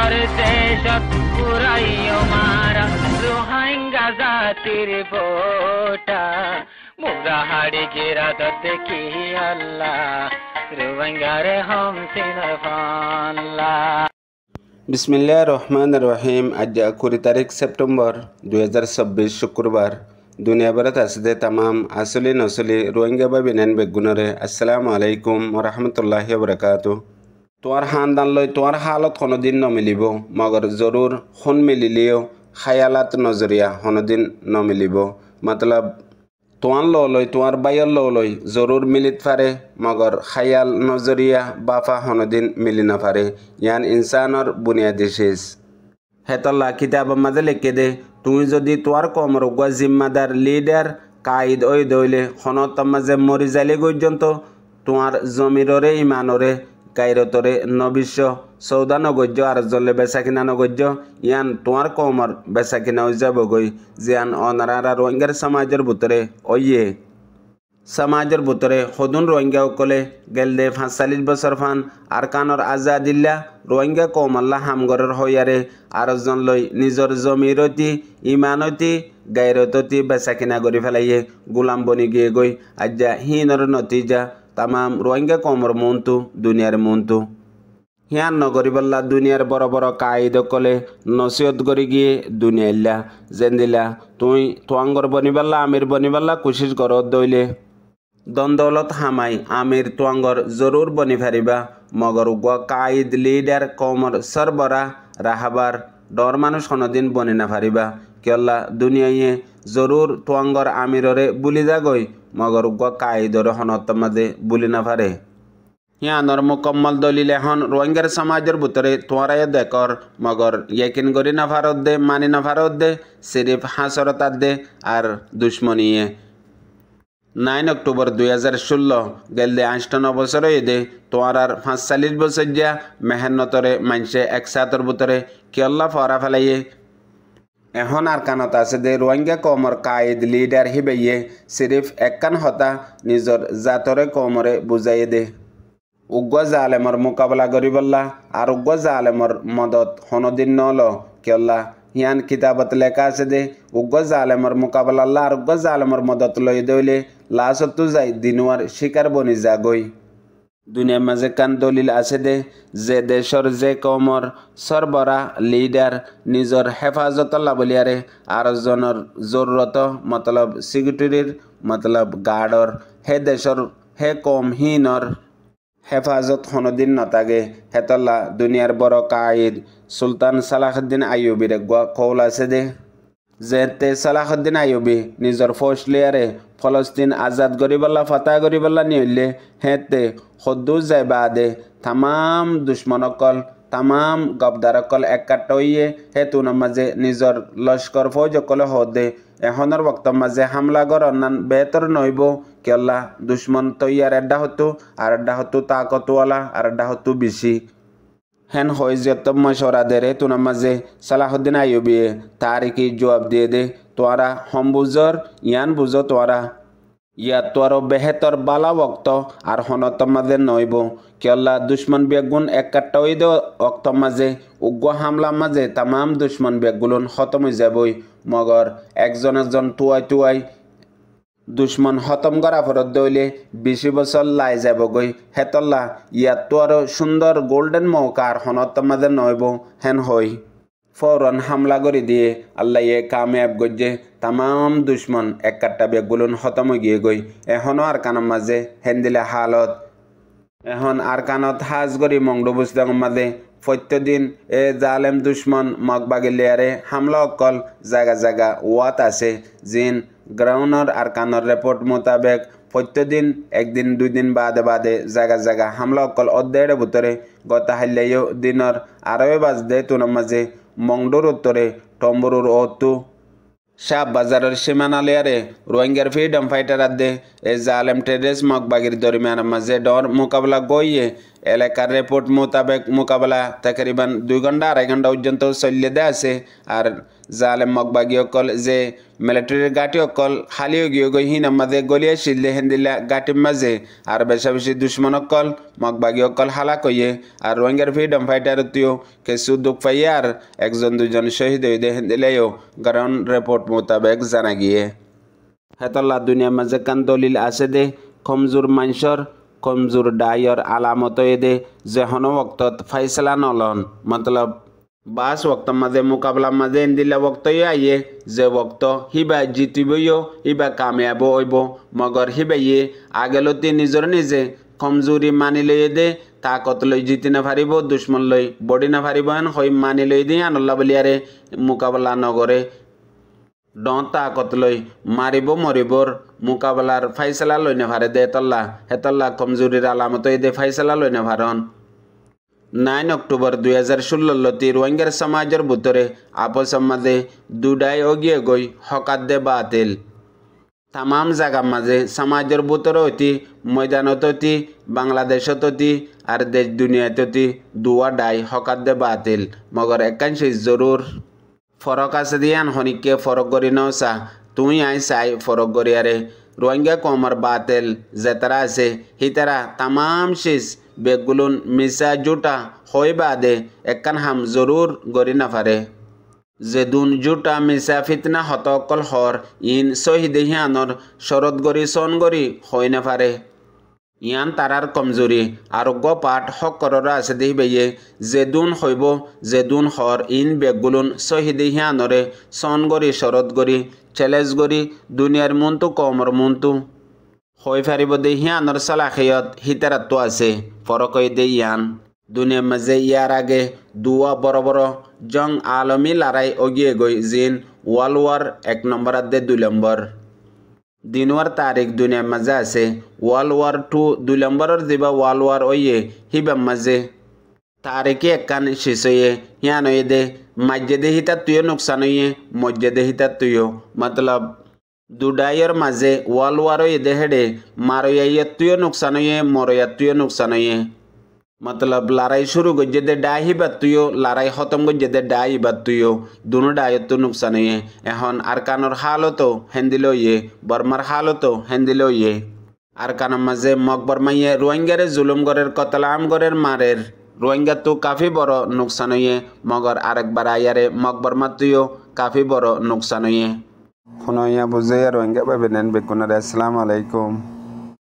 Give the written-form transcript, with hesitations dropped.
রোহিঙ্গার দেশত পুরাইও মারা রোহিঙ্গা জাতির ভোটা মুগা হাড়ি গিরা দেখি আল্লাহ রোহিঙ্গারে হম সিনার ফাল্লা। বিসমিল্লাহ রহমান রহিম। আজ 20 তারিখ সেপ্টেম্বর 2026 শুক্রবার। দুনিয়াভরত আছে তামাম আসলি নসলি রোহিঙ্গা বা বিনান বেগুনরে আসসালামু আলাইকুম ওরহমতুল্লাহি ওবরাকাতু। তোমার খানদান লই তোমার হালত কোনোদিন নমিলিব, মগর জরুর খুন মিলিলেও খায়ালাত নজরিয়া কোনোদিন নমিলিব। মতলব তোমার লই তোমার বাইর লই জরুর মিলিত পারে, মগর খায়াল নজরিয়া বাফা কোনোদিন মিলি না পারে। ইয়ান ইনসানর বুনিয়াদি শেষ। হেতল্লা কিতাব মাঝে লিখে দে, তুমি যদি তোমার কমর গুয়া জিম্মাদার লিডার কাইদ ওই দইলে খনত মাঝে মরি যাইলে পর্যন্ত তোমার জমিররে ইমানরে গাইরতরে নবিশ্য সৌদা নগজ্য আর জলে বেচা কিনা নগজ্য ইয়ান তোমার কমর বেচা কিনা হয়ে যাব গই। জিয়ান অনারা রোহিঙ্গার সমাজের ভিতরে ওইয়ে সমাজের ভিতরে সদুন রোহিঙ্গা সকলে গেল দে 45 বছর ফান আর কানর আজাদিল্লা রোহিঙ্গা কমল্লা হামগরের হইয়ারে আরজন লই নিজর জমিরতি ইমানতি গাইরততি বেচা কিনা করে ফেলাইয়ে গোলাম বনি গিয়ে গই। আজ্জা হিনর নতিজা তামাম রোহিঙ্গা কমর মন্তু দুনিয়ার মন্তু হিয়ান নগরী বল্লা দুনিয়ার বড় বড় কায়দ কলে নসিহত করি গিয়ে দুনিয়া ইল্লা জেন্দিলা তুই তোয়াঙ্গর বনিবাল্লা আমির বনিবাল্লা কোশিশ কর দইলে দন্দলত হামাই আমির তোয়াঙ্গর জরুর বনি ফারিবা। মগর উগ কায়দ লিডার কমর সরবরা রাহাবার ডর মানুষ কোনোদিন বনি না ফারিবা। কেল্লা দুনিয়ায় জরুর তোয়াঙ্গর আমিররে বুলি যাগই, মগর উগ কায়দরে হনত মাঝে বুলি না ফারে। ইয়ানর মুকম্মল দলিল এখন রোহিঙ্গার সমাজের ভিতরে তোয়ারাই দেখর, মগর ইয়াকিন করি না ফারত দে মানি না ফারত দে সিরিফ হাসরতার দে আর দুশ্মনিয়ে। 9 অক্টোবর 2016 গেল দে 58 বছর হয়ে দে তোয়ারার 45 বছর যা মেহনতরে মানছে একসাথর ভিতরে কেল্লা ফরা ফেলাইয়ে। এখন আর কানত আছে দে রোহিঙ্গা কমর কায়দ লিডার হিবেইয়ে সিরিফ একখান হতা নিজর জাতরে কমরে বুঝাইয়ে দে। উগ্র জালেমর মোকাবেলা করিবল্লা আর উগ্র জালেমর মদত হনদিন নল কেল্লা হিয়ান কিতাবত লেখা আছে দে উগ্র জালেমর মোকাবেলা আল্লাহ আর উগ্র জালেমর মদত লই দইলে লাশতু যাই দিনুয়ার শিকার বনি যাগই। দুনিয়ার মাঝে কান দলিল আছে দে যে দেশর যে কমর সরবরা লিডার নিজর হেফাজত লাবলিয়ারে আর জনের জরুরত মতলব সিকিউরিটির মতলব গার্ডর হে দেশর হে কম হিনর হেফাজত কোনোদিন নতাগে। হেতল্লা দুনিয়ার বড় কায়দ সুলতান সালাহুদ্দিন আইয়ুবির কৌল আছে দে যেতে সালাহুদ্দিন আইয়ুবি নিজর ফৌজ লিয়ারে ফলস্তিন আজাদ গরিবল্লা ফতা গরিবল্লা নিলে হেতে সদ্দু যাইবা দে তামাম দুশ্মনকল তামাম গবদারকল একাট্টা হইয়ে হেতু মাঝে নিজর লস্কর ফৌজকলে হদে এখনের বক্ত মাঝে হামলা গর অন্যান বেহতর নইব কেল্লা দুশ্মন তৈয়ার এড্ডা হতো আর এড্ডা হতো তাকতওয়ালা আর এড্ডা হতো বেশি। হেন হয়ে যেত মশরা দেরে তুনার মাঝে সালাহুদ্দিন আইয়ুবিয়ে তারিকি জবাব দিয়ে দে তোয়ারা হম বুঝর ইয়ান বুঝো তোয়ারা ইয়াত তোয়ারও বেহেতর বালা বক্ত আর হনত মাঝে নইব কেল্লা দুশ্মন বেগুন একাট্টা হয়ে দে অক্ত মাঝে উগ্র হামলা মাঝে তামাম দুশ্মন বেগুলন খতম হয়ে যাবই। মগর একজন একজন টুয়াই দুশ্মন খতম করা ফরত দইলে 20 বছর লাই যাব গই। হেতল্লা ইয়াত তো আরো সুন্দর গোল্ডেন মৌকা আর হনত মাঝে নইব হেন হই ফৌরন হামলা করে দিয়ে আল্লাহ ইয়ে কামিয়াব গজ্জে তামাম দুশ্মন একাট্টা বেগুলন খতম হয়ে গিয়ে গই। এখনও আর কানের মাঝে হেন দিলে হালত এখন আর কানত হাজ গরি মংডু বুঝদাং মাঝে প্রত্যেকদিন এ জালেম দুশ্মন মগবাগিলিয়ারে হামলা অকল জায়গা জায়গা ওয়াত আছে জিন গ্রাউন্ডর আর কানর রিপোর্ট মোতাবেক প্রত্যেকদিন একদিন 2 দিন বাদে বাদে জায়গা জায়গা হামলা অকল অর্ধের ভিতরে গত হাইলেও দিনর 2:30 বাজে তুনার মাঝে মংডুর উত্তরে টম্বরুর অতু শাহ বাজারের সীমানালিয়ারে রোহিঙ্গার ফ্রিডম ফাইটার আদে এ জালেম টেরেস মগবাগির দরমিয়ান মাঝে ডর মোকাবেলা গইয়ে এলাকার রিপোর্ট মোতাবেক মোকাবেলা তাকরিবান 2 ঘন্টা 2.5 ঘন্টা পর্যন্ত চলিয়ে দেওয়া আছে। আর জালেম মগবাগী অকল যে মিলিটারির গাঁটি অকল হালিও গিয়ে গই হিন মাঝে গলিয়ে শিললে হেন্দিলা গাঁটির মাঝে আর বেশা বেশি দুশ্মন অকল মগবাগী অকল হালা কইয়ে আর রোহিঙ্গার ফ্রিডম ফাইটার তুইও কিছু দুঃখ পাইয়ে আর 1-2 শহীদ হইতে হেন্দিলেও গ্রাউন্ড রিপোর্ট মোতাবেক জানা গিয়ে হেতল্লা দুনিয়ার মাঝে কান দলিল আছে দে কমজোর মানসর কমজোর ডায়র আলামত দে যে হন ওক্তত ফাইসলা নলন মতলব বাস ওক্ত মাঝে মোকাবলা মাঝে দিলে ওক্তই আইয়ে যে ওক্ত হিবা জিতিবইও হিবা কামিয়াব হইব মগর হিবাইয়ে আগেলতি নিজর নিজে কমজোরি মানি লই দে তাকত লই জিতি না পারিব দুশ্মন লই বডি না পারিব হেন হই মানি লই দিয়ে আনল্লা বলিয়ারে মোকাবলা নগরে তাকত লই মারিব মরিবর মোকাবেলার ফাইসলা লই না পারে দে তল্লা হেতল্লা কমজোরির আলামত দে ফাইসলা লই না পারন 9 অক্টোবর 2016 লতি রোহিঙ্গার সমাজের ভিতরে আপস মাঝে দুডাই অগিয়ে গই হকাত দে বাতিল তামাম জায়গা মাঝে সমাজের ভিতরে হইতি ময়দানত হইতি বাংলাদেশত হইতি আর দেশ দুনিয়াতে হইতি দুয়া ডাই হকাত দে বাতিল মগর একাংশে জরুর ফরক আছে দিয়ান হনিকে ফরক করি নও চা তুই আই চাই ফরক করিয়ারে রোহিঙ্গা কমর বাতেল যেতারা আছে হিতারা তামাম শেষ বেগুলুন মিসা জুটা হই বাদে একান হাম জরুর গরি না পারে যেদুন জুটা মিসা ফিতনা হতকল হর ইন শহীদে হিয়ানর শরৎ গরি সন গরি হই না পারে ইয়ান তারার কমজোরি আরোগ্য পাঠ হক কররা আছে দেহিবাইয়ে যেদুন হইব যেদুন হর ইন বেগুলুন শহীদে হিয়ানরে সন গরি শরৎ গরি চ্যালেঞ্জ গরি দুনিয়ার মনতু কমর মনতু হই ফারিব দে হিয়ানর সালাহিয়ত হিতারাত্ব আছে ফরকই দে ইয়ান দুনিয়ার মাঝে ইয়ার আগে দুয়া বড় বড় জং আলমী লড়াই অগিয়ে গই জিন ওয়ার্ল্ড ওয়ার 1 নম্বর দে 2 নম্বর দিনওয়ার তারিখ দুনিয়ার মাঝে আছে ওয়ার্ল্ড ওয়ার 2 2 নম্বরের দিবা ওয়ার্ল্ড ওয়ার ওইয়ে হিবাম মাঝে তারিখে একান শেষ হইয়ে হিয়ান হয়ে দে মসজিদে হিতা তুইও নুকসান হইয়ে মসজিদে হিতা তুইও মতলব দুডাইয়ের মাঝে ওয়ার্ল্ড ওয়ার হয়ে দে হেডে মারইয়া তুইও নুকসান হইয়ে মরইয়া তুইও নুকসান হইয়ে मतलब लड़ाई शुरू गई दे डाई ही बात तुयो लड़ाई खत्म गई दे डाई बात तुयो दोनों डाई तो नुकसान है এখন আরকানোর হালও তো হেন্দিলো ইয়ে বর্মার হালও তো হেন্দিলো ইয়ে আরকানোর মাঝে মকবর মাইয়ে রোহিঙ্গারে জুলুম গরের কতলাম গরের মারের রোহিঙ্গা তো কাফি বড় নুকসান হইয়ে মগর আরেকবার আয়ারে মকবর মাতুইও কাফি বড় নুকসান হইয়ে খুনইয়া বুঝে রোহিঙ্গা ভাবে নেন বেকুনারে আসসালামু আলাইকুম।